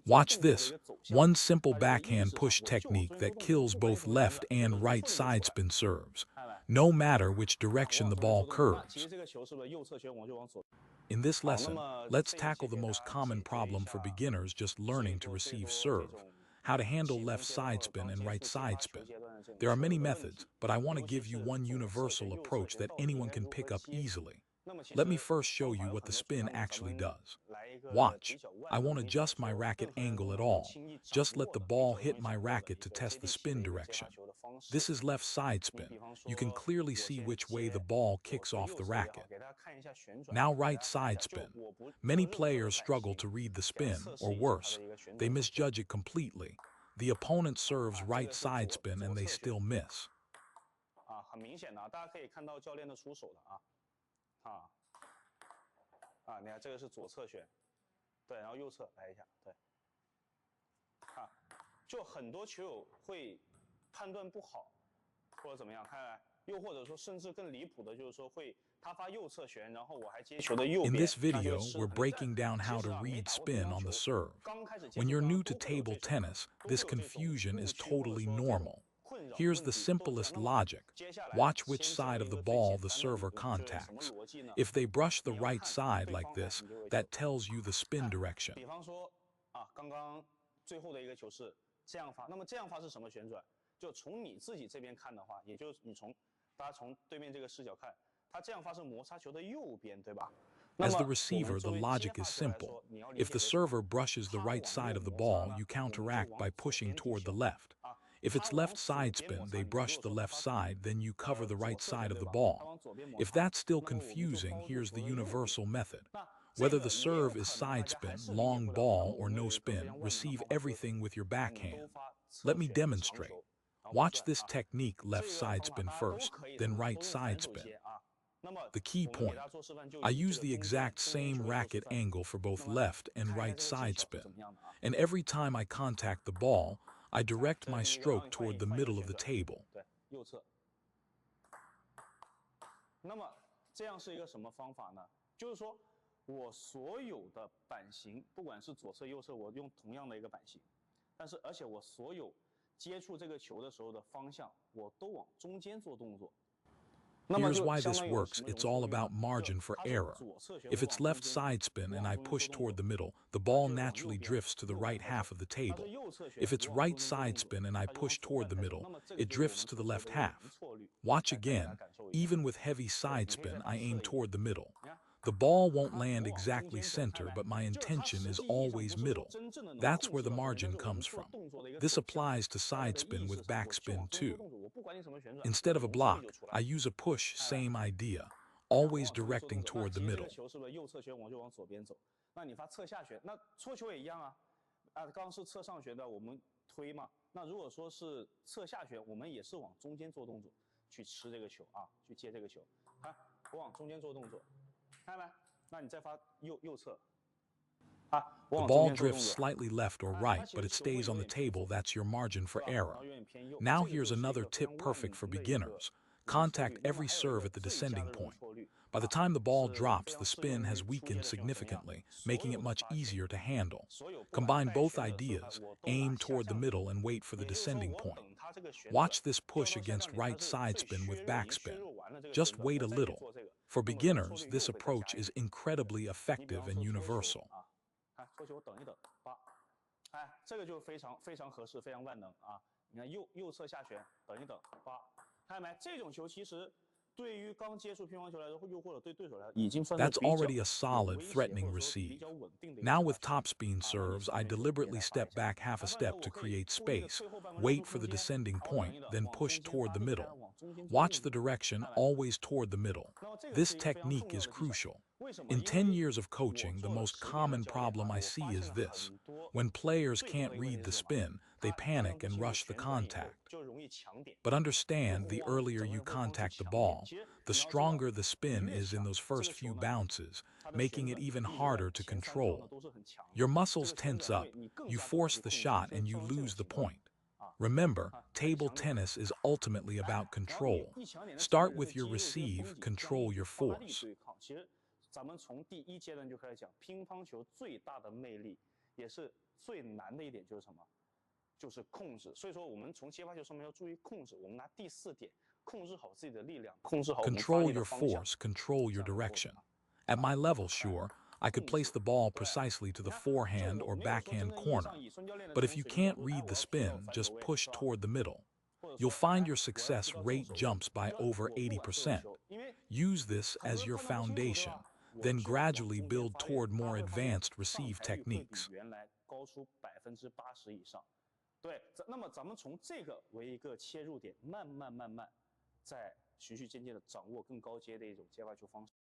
Watch this, one simple backhand push technique that kills both left and right side spin serves, no matter which direction the ball curves. In this lesson, let's tackle the most common problem for beginners just learning to receive serve, how to handle left side spin and right side spin. There are many methods, but I want to give you one universal approach that anyone can pick up easily. Let me first show you what the spin actually does. Watch. I won't adjust my racket angle at all. Just let the ball hit my racket to test the spin direction. This is left side spin. You can clearly see which way the ball kicks off the racket. Now right side spin. Many players struggle to read the spin, or worse, they misjudge it completely. The opponent serves right side spin and they still miss. 很明显的，大家可以看到教练的出手了你看这个是左侧旋，对，然后右侧来一下，对，就很多球友会判断不好，或者怎么样，看，又或者说甚至更离谱的就是说会他发右侧旋，然后我还接球的右边。In this video, we're breaking down how to read spin on the serve. When you're new to table tennis, this confusion is totally normal. Here's the simplest logic. Watch which side of the ball the server contacts. If they brush the right side like this, that tells you the spin direction. 比方说刚刚最后的一个球是这样发，那么这样发是什么旋转？就从你自己这边看的话，也就是大家从对面这个视角看，它这样发是摩擦球的右边，对吧？ As the receiver, the logic is simple. If the server brushes the right side of the ball, you counteract by pushing toward the left. If it's left side spin, they brush the left side, then you cover the right side of the ball. If that's still confusing, here's the universal method. Whether the serve is side spin, long ball, or no spin, receive everything with your backhand. Let me demonstrate. Watch this technique, left side spin first, then right side spin. The key point, I use the exact same racket angle for both left and right side spin, and every time I contact the ball, I direct my stroke toward the middle of the table. 那么这样是一个什么方法呢？就是说我所有的板型，不管是左侧右侧，我用同样的一个板型，但是而且我所有接触这个球的时候的方向，我都往中间做动作。 Here's why this works. It's all about margin for error. If it's left side spin and I push toward the middle, the ball naturally drifts to the right half of the table. If it's right side spin and I push toward the middle, it drifts to the left half. Watch again. Even with heavy side spin, I aim toward the middle. The ball won't land exactly center, but my intention is always middle. That's where the margin comes from. This applies to side spin with backspin too. Instead of a block, I use a push, same idea, always directing toward the middle. 右侧旋我就往左边走，那你发侧下旋，那搓球也一样刚刚是侧上旋的，我们推嘛。那如果说是侧下旋，我们也是往中间做动作，去吃这个球去接这个球。我往中间做动作。 看到没？那你再发右侧。 The ball drifts slightly left or right, but it stays on the table. That's your margin for error. Now here's another tip perfect for beginners. Contact every serve at the descending point. By the time the ball drops, the spin has weakened significantly, making it much easier to handle. Combine both ideas, aim toward the middle and wait for the descending point. Watch this push against right side spin with backspin. Just wait a little. For beginners, this approach is incredibly effective and universal. 搓球等一等，这个就非常合适，非常万能你看右侧下旋，等一等，看到没？这种球其实对于刚接触乒乓球来说，又或者对对手来说，已经算是 That's already a solid, threatening receive. Now with topspin serves, I deliberately step back half a step to create space, wait for the descending point, then push toward the middle. Watch the direction, always toward the middle. This technique is crucial. In 10 years of coaching, the most common problem I see is this. When players can't read the spin, they panic and rush the contact. But understand, the earlier you contact the ball, the stronger the spin is in those first few bounces, making it even harder to control. Your muscles tense up, you force the shot and you lose the point. Remember, table tennis is ultimately about control. Start with your receive, control your force. 咱们从第一阶段就开始讲，乒乓球最大的魅力，也是最难的一点就是什么？就是控制。所以说，我们从接发球上面要注意控制。我们拿第4点，控制好自己的力量，控制好我们发 Control 力的 your 方向。 force, control your 这样来做 direction. 它。 At my 控 level, 制 sure, I could 控 place 制 the ball 对 precisely to 你 the 看，就 forehand 我 or 没有说真 backhand 正意义 corner. 上以孙教练的 But 这 if 种 you 水平角 can't 度，哎， read 我 the 要提高 spin, 反 just 手位， push 是吧？ toward the middle. 或者 You'll 说， find 哎， your 我要 success 提高这种 rate 手位， jumps 你 by 说 over 我不管这个 80%. 球，因为 Use this 很多 as 人 your 判断不清楚，对 foundation, 吧？我 then 就往 gradually 中间 build 发力， toward 大 more 家会发现 advanced 上 receive 台率会比 techniques. 原来高出80%以上。对，那么咱们从这个为一个切入点，慢慢再循序渐进的掌握更高阶的一种接发球方式。